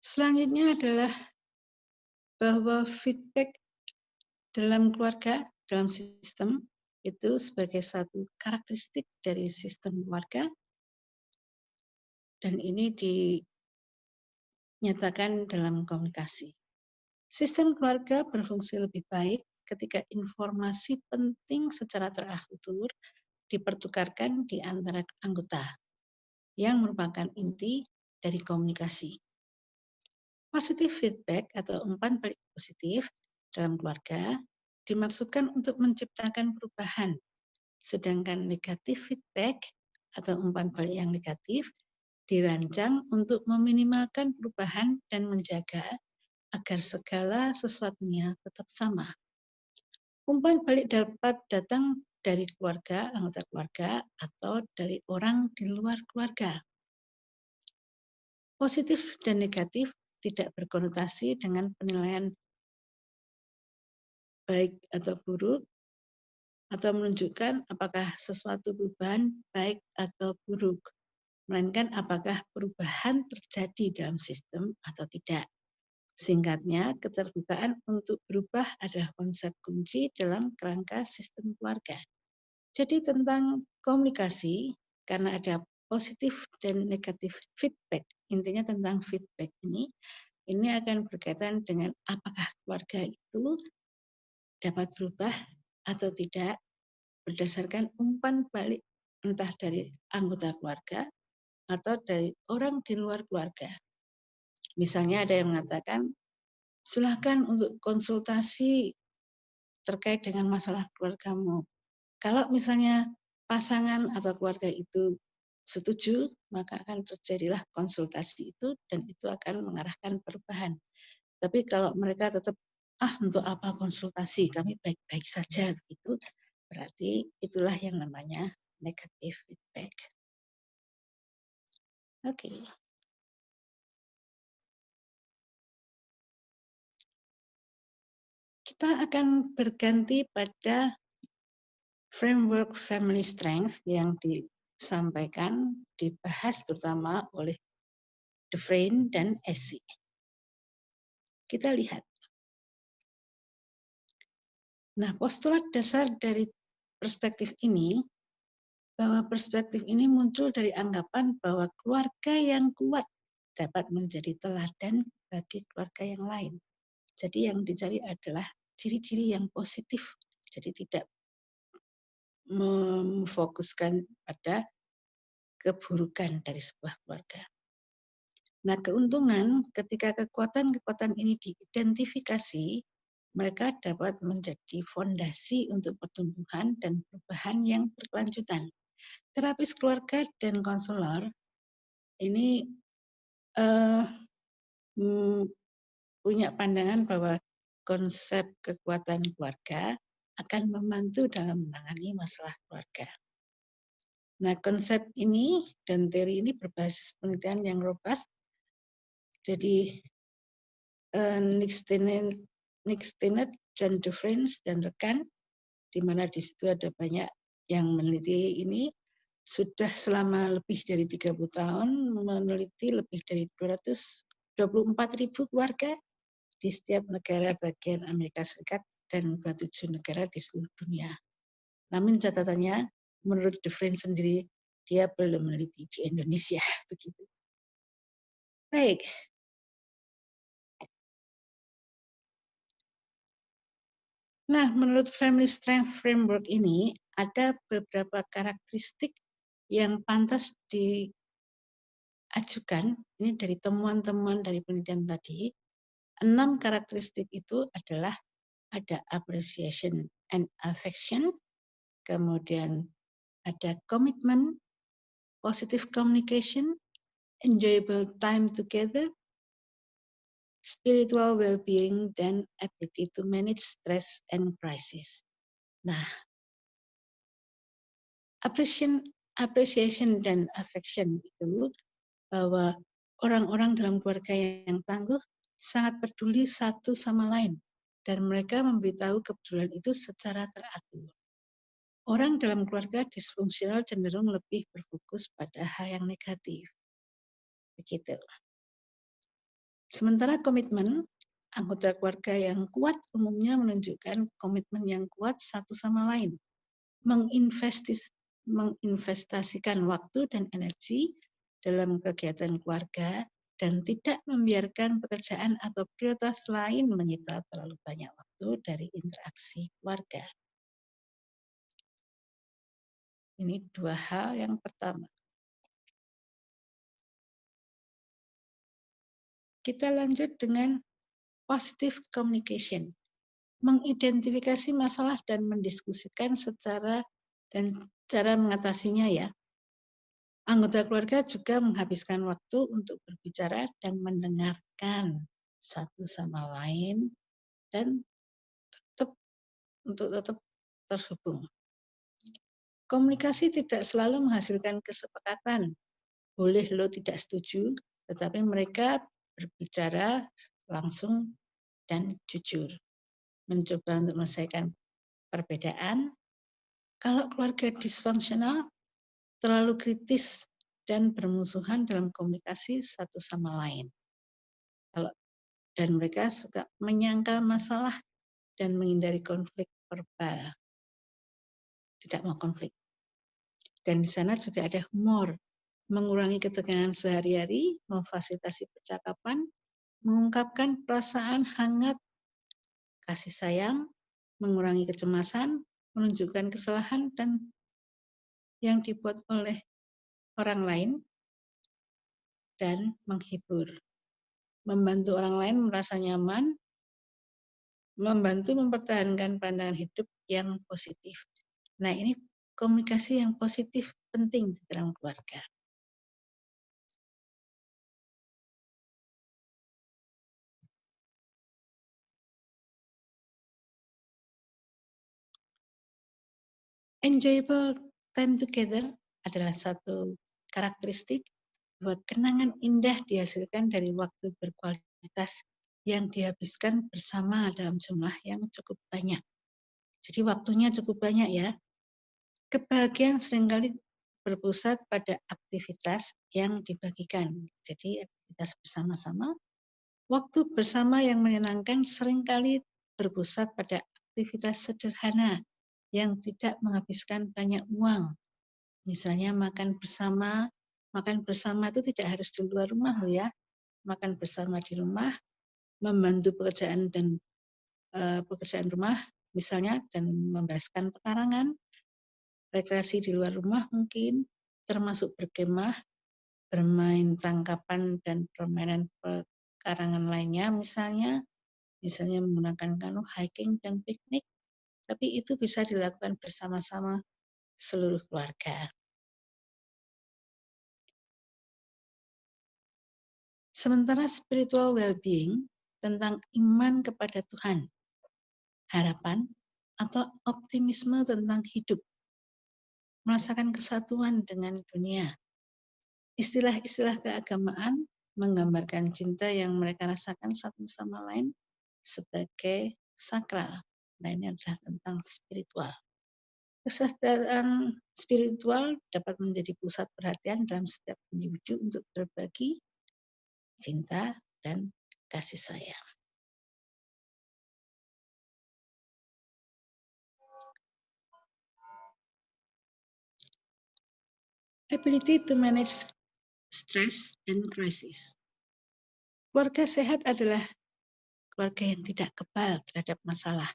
Selanjutnya adalah bahwa feedback dalam keluarga, dalam sistem, itu sebagai satu karakteristik dari sistem keluarga, dan ini dinyatakan dalam komunikasi. Sistem keluarga berfungsi lebih baik ketika informasi penting secara teratur dipertukarkan di antara anggota, yang merupakan inti dari komunikasi. Positive feedback atau umpan balik positif dalam keluarga dimaksudkan untuk menciptakan perubahan, sedangkan negatif feedback atau umpan balik yang negatif dirancang untuk meminimalkan perubahan dan menjaga agar segala sesuatunya tetap sama. Umpan balik dapat datang dari keluarga, anggota keluarga, atau dari orang di luar keluarga. Positif dan negatif tidak berkonotasi dengan penilaian baik atau buruk, atau menunjukkan apakah sesuatu perubahan baik atau buruk, melainkan apakah perubahan terjadi dalam sistem atau tidak. Singkatnya, keterbukaan untuk berubah adalah konsep kunci dalam kerangka sistem keluarga. Jadi tentang komunikasi, karena ada positif dan negatif feedback, intinya tentang feedback ini akan berkaitan dengan apakah keluarga itu dapat berubah atau tidak berdasarkan umpan balik entah dari anggota keluarga atau dari orang di luar keluarga. Misalnya ada yang mengatakan, silakan untuk konsultasi terkait dengan masalah keluargamu. Kalau misalnya pasangan atau keluarga itu setuju, maka akan terjadilah konsultasi itu dan itu akan mengarahkan perubahan. Tapi kalau mereka tetap, untuk apa konsultasi, kami baik-baik saja, begitu, berarti itulah yang namanya negative feedback. Oke. Kita akan berganti pada framework family strength yang disampaikan, dibahas terutama oleh Dufresne dan Essie. Kita lihat. Nah, postulat dasar dari perspektif ini, bahwa perspektif ini muncul dari anggapan bahwa keluarga yang kuat dapat menjadi teladan bagi keluarga yang lain. Jadi yang dicari adalah ciri-ciri yang positif. Jadi tidak memfokuskan pada keburukan dari sebuah keluarga. Nah, keuntungan ketika kekuatan-kekuatan ini diidentifikasi, mereka dapat menjadi fondasi untuk pertumbuhan dan perubahan yang berkelanjutan. Terapis keluarga dan konselor ini punya pandangan bahwa konsep kekuatan keluarga akan membantu dalam menangani masalah keluarga. Nah, konsep ini dan teori ini berbasis penelitian yang robust. Jadi Nick Stinnett, John Dufresne dan rekan, di mana di situ ada banyak yang meneliti ini, sudah selama lebih dari 30 tahun meneliti lebih dari 224.000 keluarga di setiap negara bagian Amerika Serikat dan 27 negara di seluruh dunia. Namun catatannya, menurut Dufresne sendiri, dia belum meneliti di Indonesia. Begitu. Baik. Nah, menurut Family Strength Framework ini, ada beberapa karakteristik yang pantas diajukan, ini dari temuan-temuan dari penelitian tadi. 6 karakteristik itu adalah ada appreciation and affection, kemudian ada commitment, positive communication, enjoyable time together, spiritual well-being, dan ability to manage stress and crisis. Nah, appreciation dan affection itu bahwa orang-orang dalam keluarga yang tangguh sangat peduli satu sama lain dan mereka memberitahu kepedulian itu secara teratur. Orang dalam keluarga disfungsional cenderung lebih berfokus pada hal yang negatif. Begitu. Sementara komitmen, anggota keluarga yang kuat umumnya menunjukkan komitmen yang kuat satu sama lain, menginvestasikan waktu dan energi dalam kegiatan keluarga dan tidak membiarkan pekerjaan atau prioritas lain menyita terlalu banyak waktu dari interaksi keluarga. Ini dua hal yang pertama. Kita lanjut dengan positive communication. Mengidentifikasi masalah dan mendiskusikan dan cara mengatasinya ya. Anggota keluarga juga menghabiskan waktu untuk berbicara dan mendengarkan satu sama lain dan tetap terhubung. Komunikasi tidak selalu menghasilkan kesepakatan. Boleh lo tidak setuju, tetapi mereka berbicara langsung dan jujur. Mencoba untuk menyelesaikan perbedaan. Kalau keluarga disfungsional, terlalu kritis dan bermusuhan dalam komunikasi satu sama lain. Dan mereka suka menyangkal masalah dan menghindari konflik verbal. Tidak mau konflik. Dan di sana juga ada humor, mengurangi ketegangan sehari-hari, memfasilitasi percakapan, mengungkapkan perasaan hangat, kasih sayang, mengurangi kecemasan, menunjukkan kesalahan dan yang dibuat oleh orang lain, dan menghibur. Membantu orang lain merasa nyaman, membantu mempertahankan pandangan hidup yang positif. Nah, ini komunikasi yang positif penting di dalam keluarga. Enjoyable time together adalah satu karakteristik bahwa kenangan indah dihasilkan dari waktu berkualitas yang dihabiskan bersama dalam jumlah yang cukup banyak. Jadi waktunya cukup banyak ya. Kebahagiaan seringkali berpusat pada aktivitas yang dibagikan. Jadi aktivitas bersama-sama. Waktu bersama yang menyenangkan seringkali berpusat pada aktivitas sederhana yang tidak menghabiskan banyak uang. Misalnya makan bersama. Makan bersama itu tidak harus di luar rumah loh ya. Makan bersama di rumah, membantu pekerjaan rumah misalnya dan membereskan pekarangan, rekreasi di luar rumah mungkin, termasuk berkemah, bermain tangkapan dan permainan pekarangan lainnya misalnya menggunakan kanu, hiking dan piknik, tapi itu bisa dilakukan bersama-sama seluruh keluarga. Sementara spiritual well-being tentang iman kepada Tuhan, harapan atau optimisme tentang hidup, merasakan kesatuan dengan dunia. Istilah-istilah keagamaan menggambarkan cinta yang mereka rasakan satu sama lain sebagai sakral. Nah, ini adalah tentang spiritual. Kesadaran spiritual dapat menjadi pusat perhatian dalam setiap individu untuk berbagi cinta dan kasih sayang. Ability to manage stress and crisis. Keluarga sehat adalah keluarga yang tidak kebal terhadap masalah,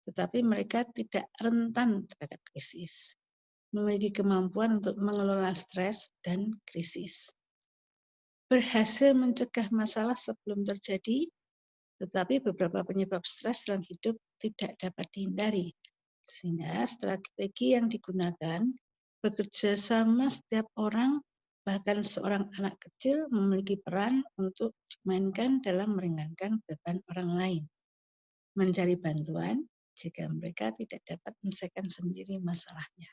tetapi mereka tidak rentan terhadap krisis. Memiliki kemampuan untuk mengelola stres dan krisis. Berhasil mencegah masalah sebelum terjadi, tetapi beberapa penyebab stres dalam hidup tidak dapat dihindari. Sehingga strategi yang digunakan bekerja sama setiap orang, bahkan seorang anak kecil memiliki peran untuk dimainkan dalam meringankan beban orang lain. Mencari bantuan jika mereka tidak dapat menyelesaikan sendiri masalahnya.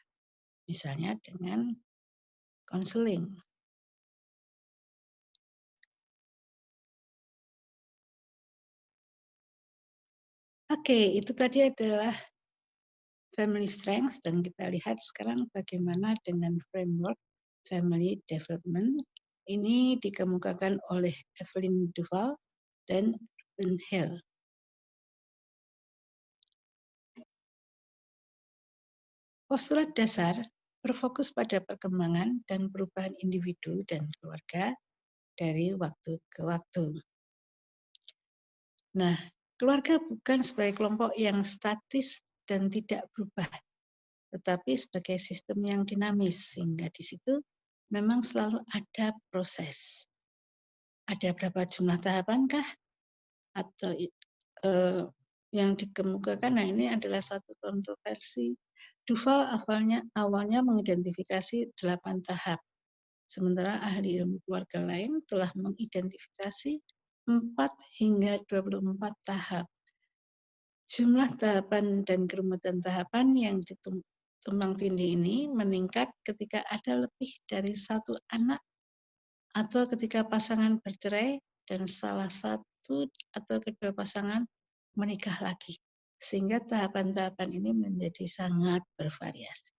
Misalnya dengan konseling. Oke, itu tadi adalah family strength dan kita lihat sekarang bagaimana dengan framework family development. Ini dikemukakan oleh Evelyn Duval dan Rubenhel. Postulat dasar berfokus pada perkembangan dan perubahan individu dan keluarga dari waktu ke waktu. Nah, keluarga bukan sebagai kelompok yang statis dan tidak berubah, tetapi sebagai sistem yang dinamis, sehingga di situ memang selalu ada proses. Ada berapa jumlah tahapankah? Atau yang dikemukakan, nah ini adalah satu kontroversi. Duval awalnya mengidentifikasi 8 tahap, sementara ahli ilmu keluarga lain telah mengidentifikasi 4 hingga 24 tahap. Jumlah tahapan dan kerumitan tahapan yang ditumbang tindih ini meningkat ketika ada lebih dari 1 anak atau ketika pasangan bercerai dan salah satu atau kedua pasangan menikah lagi, sehingga tahapan-tahapan ini menjadi sangat bervariasi.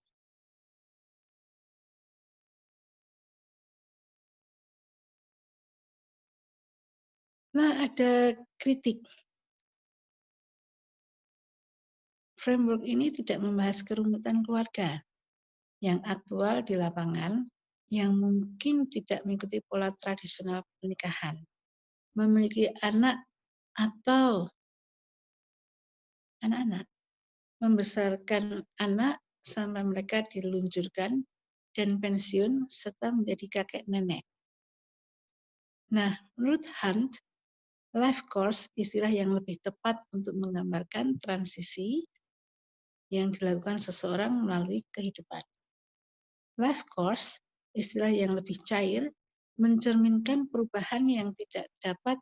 Nah, ada kritik. Framework ini tidak membahas kerumitan keluarga yang aktual di lapangan yang mungkin tidak mengikuti pola tradisional pernikahan, memiliki anak atau anak-anak, membesarkan anak sampai mereka diluncurkan dan pensiun serta menjadi kakek nenek. Nah, menurut Hunt, life course istilah yang lebih tepat untuk menggambarkan transisi yang dilakukan seseorang melalui kehidupan. Life course, istilah yang lebih cair, mencerminkan perubahan yang tidak dapat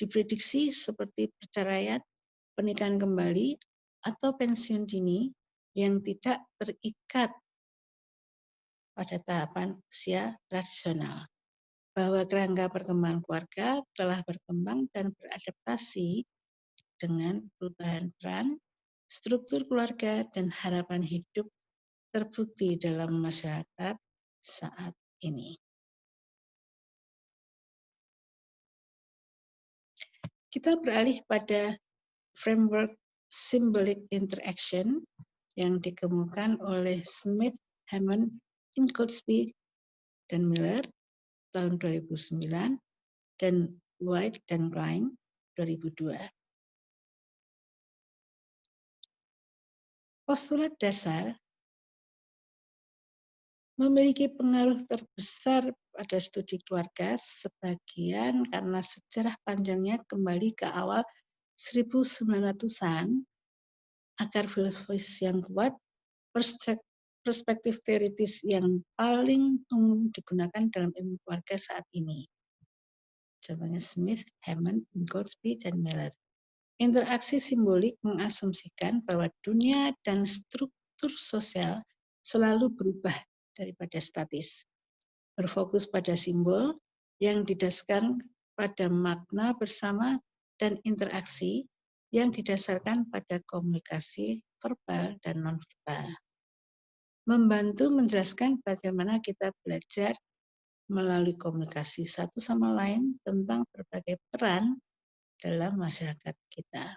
diprediksi seperti perceraian, pernikahan kembali, atau pensiun dini yang tidak terikat pada tahapan usia tradisional. Bahwa kerangka perkembangan keluarga telah berkembang dan beradaptasi dengan perubahan peran, struktur keluarga, dan harapan hidup terbukti dalam masyarakat saat ini. Kita beralih pada framework symbolic interaction yang dikemukakan oleh Smith, Hammond, Ingoldsby, dan Miller tahun 2009 dan White dan Klein 2002. Postulat dasar memiliki pengaruh terbesar pada studi keluarga, sebagian karena sejarah panjangnya kembali ke awal 1900-an, akar filosofis yang kuat, perspektif teoritis yang paling umum digunakan dalam ilmu keluarga saat ini. Contohnya Smith, Hammond, Ingoldsby, dan Miller. Interaksi simbolik mengasumsikan bahwa dunia dan struktur sosial selalu berubah daripada statis. Berfokus pada simbol yang didasarkan pada makna bersama dan interaksi yang didasarkan pada komunikasi verbal dan nonverbal. Membantu menjelaskan bagaimana kita belajar melalui komunikasi satu sama lain tentang berbagai peran dalam masyarakat kita.